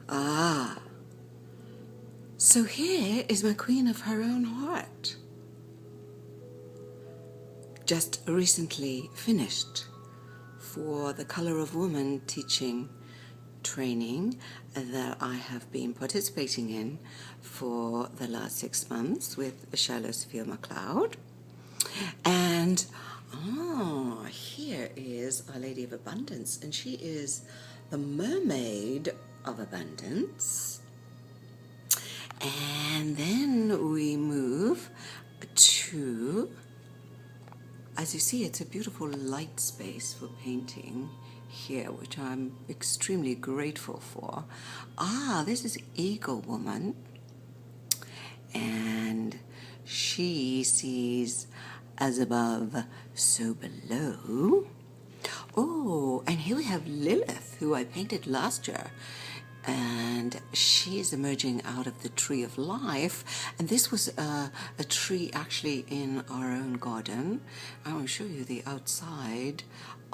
Ah, so here is my queen of her own heart. Just recently finished for the Color of Woman teaching training that I have been participating in for the last 6 months with Shiloh Sophia MacLeod. And here is Our Lady of Abundance, and she is the Mermaid of Abundance. And then we move to, as you see, it's a beautiful light space for painting here, which I'm extremely grateful for. This is Eagle Woman, and she sees as above, so below. Oh, and here we have Lilith, who I painted last year, and she's emerging out of the Tree of Life. And this was a tree actually in our own garden. I will show you the outside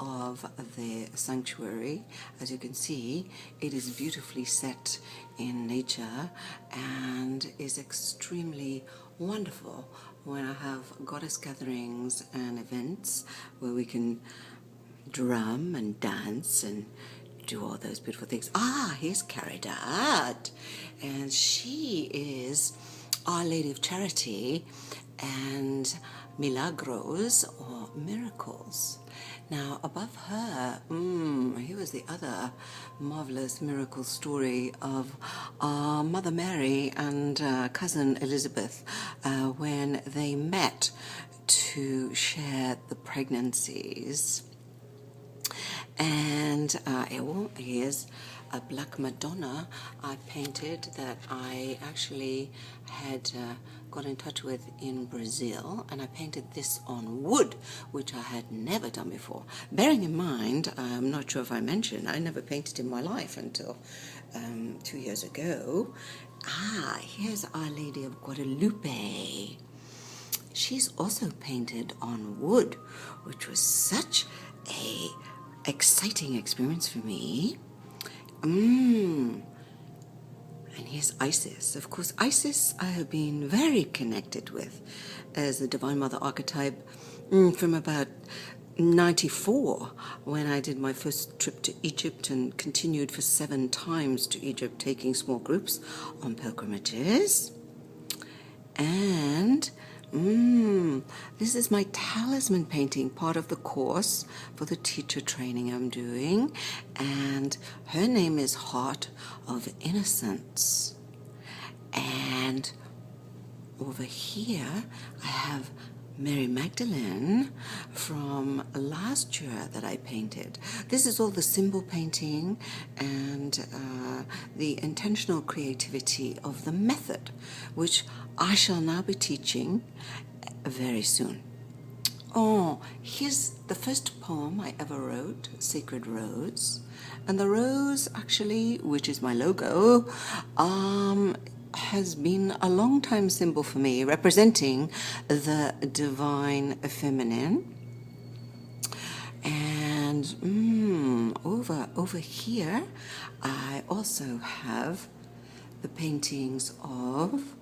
of the sanctuary. As you can see, it is beautifully set in nature and is extremely wonderful when I have goddess gatherings and events where we can drum and dance and do all those beautiful things. Here's Caridad, and she is Our Lady of Charity and Milagros, or miracles. Now, above her, here was the other marvelous miracle story of Mother Mary and cousin Elizabeth when they met to share the pregnancies. And here's a Black Madonna I painted that I actually had got in touch with in Brazil, and I painted this on wood, which I had never done before. Bearing in mind, I'm not sure if I mentioned, I never painted in my life until 2 years ago. Here's Our Lady of Guadalupe. She's also painted on wood, which was such a exciting experience for me. And here's Isis. Of course, Isis I have been very connected with as the Divine Mother archetype from about 94, when I did my first trip to Egypt and continued for 7 times to Egypt, taking small groups on pilgrimages. And this is my talisman painting, part of the course for the teacher training I'm doing, and her name is Heart of Innocence. And over here I have Mary Magdalene from last year that I painted. This is all the symbol painting and the intentional creativity of the method, which I shall now be teaching very soon. Here's the first poem I ever wrote, Sacred Rose. And the rose, actually, which is my logo, has been a long time symbol for me, representing the divine feminine. And over here, I also have the paintings of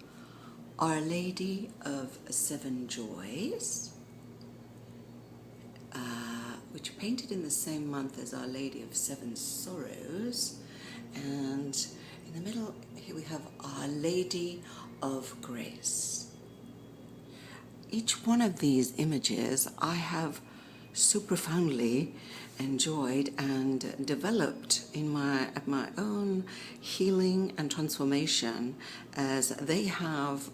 Our Lady of 7 Joys, which painted in the same month as Our Lady of 7 Sorrows. And in the middle, here we have Our Lady of Grace. Each one of these images I have so profoundly enjoyed and developed in my own healing and transformation, as they have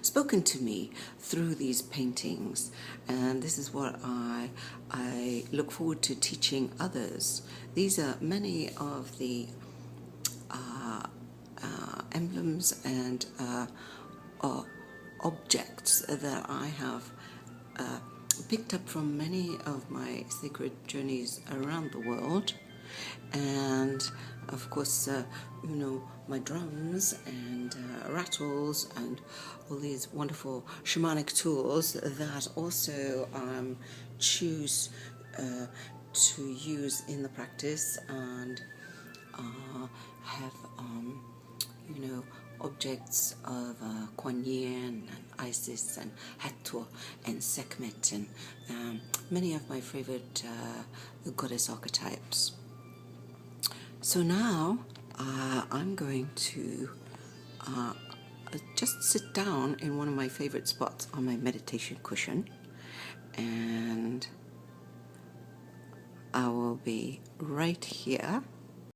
spoken to me through these paintings. And this is what I look forward to teaching others. These are many of the emblems and objects that I have picked up from many of my sacred journeys around the world. And of course, my drums and rattles and all these wonderful shamanic tools that also choose to use in the practice, and have objects of Kuan Yin and Isis and Hathor and Sekhmet and many of my favorite goddess archetypes. So now I'm going to just sit down in one of my favorite spots on my meditation cushion, and I will be right here